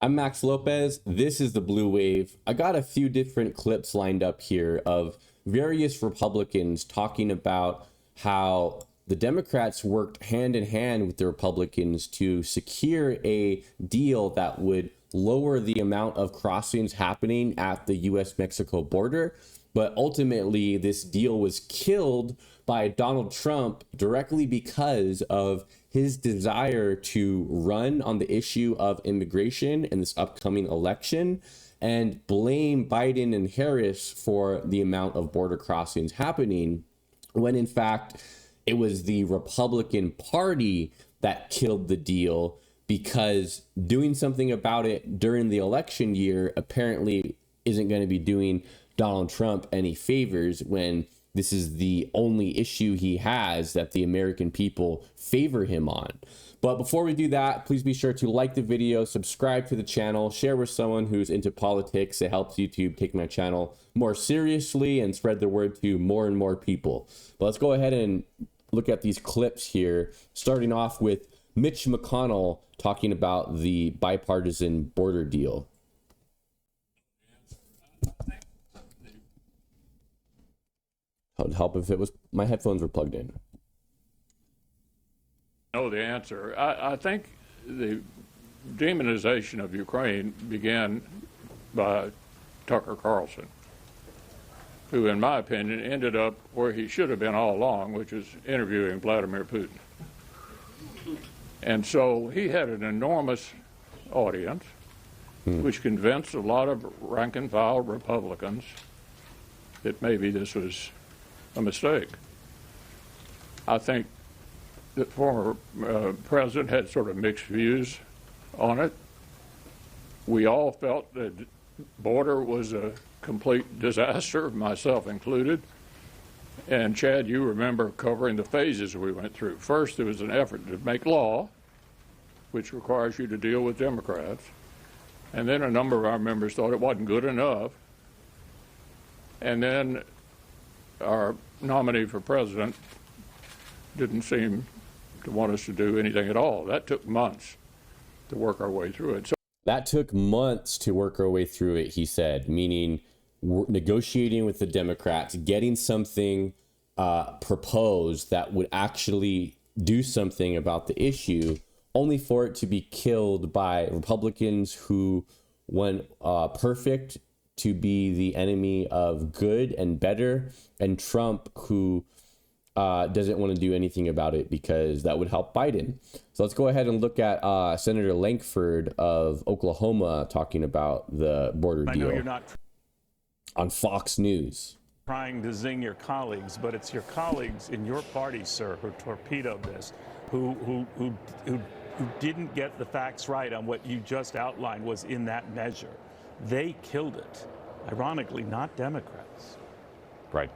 I'm Max Lopez. This is the Blue Wave. I got a few different clips lined up here of various Republicans talking about how the Democrats worked hand in hand with the Republicans to secure a deal that would lower the amount of crossings happening at the US-Mexico border. But ultimately, this deal was killed by Donald Trump directly because of his desire to run on the issue of immigration in this upcoming election and blame Biden and Harris for the amount of border crossings happening, when in fact, it was the Republican Party that killed the deal, because doing something about it during the election year apparently isn't going to be doing Donald Trump any favors when this is the only issue he has that the American people favor him on. But before we do that, please be sure to like the video, subscribe to the channel, share with someone who's into politics. It helps YouTube take my channel more seriously and spread the word to more and more people. But let's go ahead and look at these clips here, starting off with Mitch McConnell talking about the bipartisan border deal. It would help if it was my headphones were plugged in. Know the answer. I think the demonization of Ukraine began by Tucker Carlson, who, in my opinion, ended up where he should have been all along, which is interviewing Vladimir Putin. And so he had an enormous audience, which convinced a lot of rank-and-file Republicans that maybe this was a mistake. I think the former president had sort of mixed views on it. We all felt that the border was a complete disaster, myself included. And Chad, you remember covering the phases we went through. First, there was an effort to make law, which requires you to deal with Democrats. And then a number of our members thought it wasn't good enough. And then our nominee for president didn't seem to want us to do anything at all. That took months to work our way through it. That took months to work our way through it, he said, meaning negotiating with the Democrats, getting something proposed that would actually do something about the issue, only for it to be killed by Republicans who want perfect to be the enemy of good and better, and Trump, who doesn't want to do anything about it because that would help Biden. So let's go ahead and look at Senator Lankford of Oklahoma talking about the border deal. I know you're not on Fox News. Trying to zing your colleagues, but it's your colleagues in your party, sir, who torpedoed this, who didn't get the facts right on what you just outlined was in that measure. They killed it. Ironically, not Democrats. Right.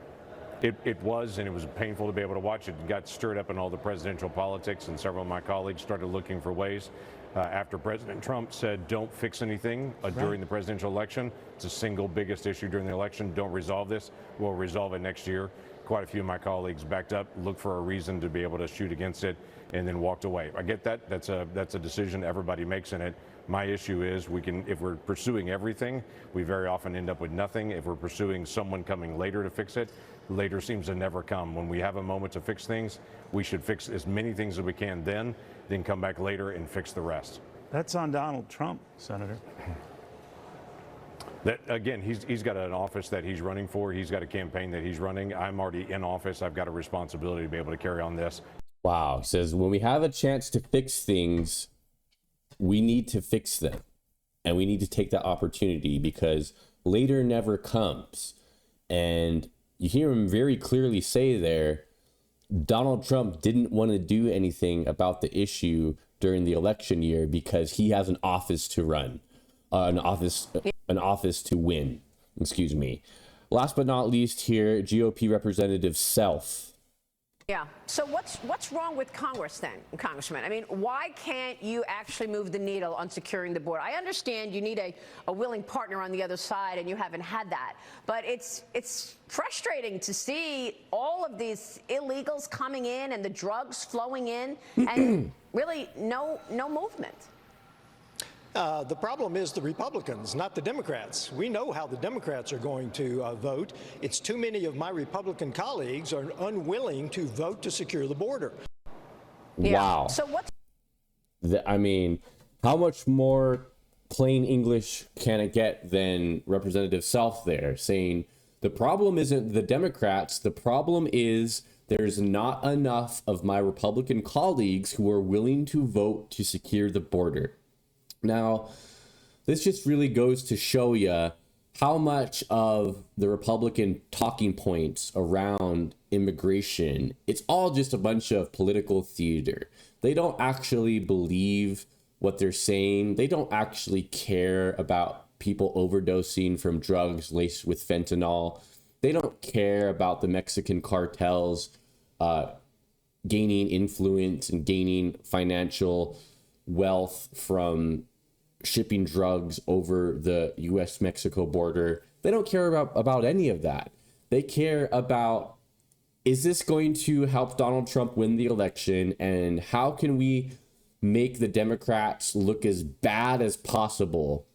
It was, and it was painful to be able to watch it. It got stirred up in all the presidential politics, and several of my colleagues started looking for ways. After President Trump said, don't fix anything during the presidential election. It's the single biggest issue during the election. Don't resolve this. We'll resolve it next year. Quite a few of my colleagues backed up, looked for a reason to be able to shoot against it, and then walked away. I get that. That's a decision everybody makes in it. My issue is if we're pursuing everything, we very often end up with nothing. If we're pursuing someone coming later to fix it, later seems to never come. When we have a moment to fix things, we should fix as many things as we can then come back later and fix the rest. That's on Donald Trump, Senator. That, again, he's got an office that he's running for. He's got a campaign that he's running. I'm already in office. I've got a responsibility to be able to carry on this. Wow. He says, when we have a chance to fix things, we need to fix them. And we need to take that opportunity because later never comes. And you hear him very clearly say there, Donald Trump didn't want to do anything about the issue during the election year because he has an office to run, an office to win. Excuse me. Last but not least here, GOP Representative Self. Yeah. So what's wrong with Congress then, Congressman? I mean, why can't you actually move the needle on securing the border? I understand you need a willing partner on the other side, and you haven't had that. But it's frustrating to see all of these illegals coming in and the drugs flowing in, and really no movement. The problem is the Republicans, not the Democrats. We know how the Democrats are going to vote. It's too many of my Republican colleagues are unwilling to vote to secure the border. Yeah. Wow. So what's I mean, how much more plain English can it get than Representative Self there saying the problem isn't the Democrats, the problem is there's not enough of my Republican colleagues who are willing to vote to secure the border. Now, this just really goes to show you how much of the Republican talking points around immigration, it's all just a bunch of political theater. They don't actually believe what they're saying. They don't actually care about people overdosing from drugs laced with fentanyl. They don't care about the Mexican cartels gaining influence and gaining financial wealth from shipping drugs over the US-Mexico border. They don't care about any of that. They care about, is this going to help Donald Trump win the election, and how can we make the Democrats look as bad as possible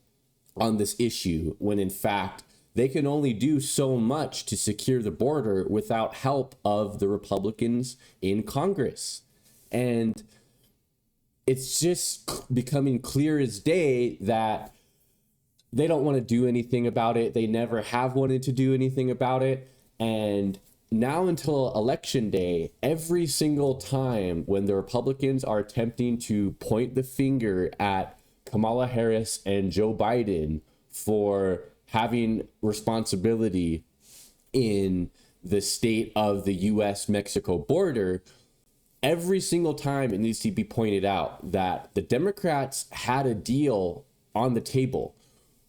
on this issue, when in fact they can only do so much to secure the border without help of the Republicans in Congress. And it's just becoming clear as day that they don't want to do anything about it. They never have wanted to do anything about it. And now until election day, every single time when the Republicans are attempting to point the finger at Kamala Harris and Joe Biden for having responsibility in the state of the US-Mexico border, every single time it needs to be pointed out that the Democrats had a deal on the table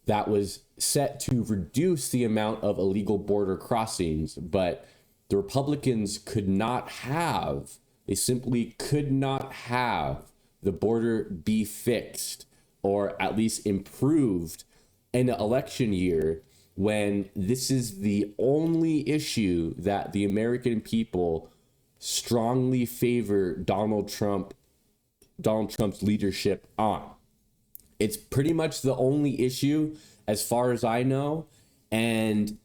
that was set to reduce the amount of illegal border crossings, but the Republicans could not have, they simply could not have the border be fixed or at least improved in an election year when this is the only issue that the American people strongly favor Donald Trump's leadership on. It's pretty much the only issue as far as I know. And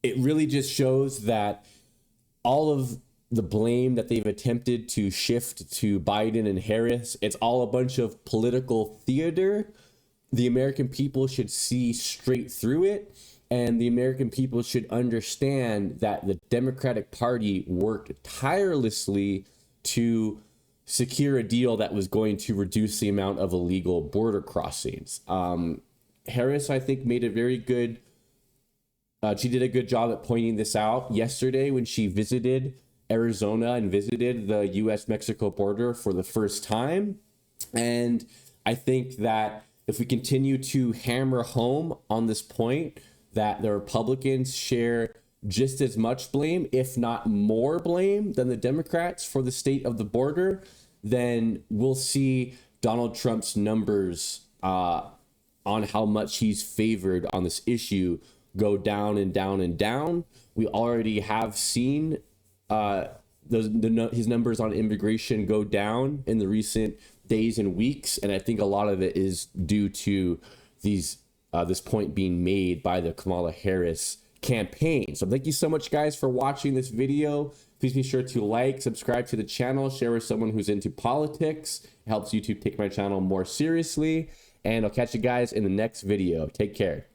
it really just shows that all of the blame that they've attempted to shift to Biden and Harris, it's all a bunch of political theater. The American people should see straight through it. And the American people should understand that the Democratic Party worked tirelessly to secure a deal that was going to reduce the amount of illegal border crossings. Harris, I think, made a very good, she did a good job at pointing this out yesterday when she visited Arizona and visited the US-Mexico border for the first time. And I think that if we continue to hammer home on this point, that the Republicans share just as much blame, if not more blame, than the Democrats for the state of the border, then we'll see Donald Trump's numbers on how much he's favored on this issue go down and down and down. We already have seen his numbers on immigration go down in the recent days and weeks, and I think a lot of it is due to these this point being made by the Kamala Harris campaign. So thank you so much, guys, for watching this video. Please be sure to like, subscribe to the channel, share with someone who's into politics. It helps YouTube take my channel more seriously. And I'll catch you guys in the next video. Take care.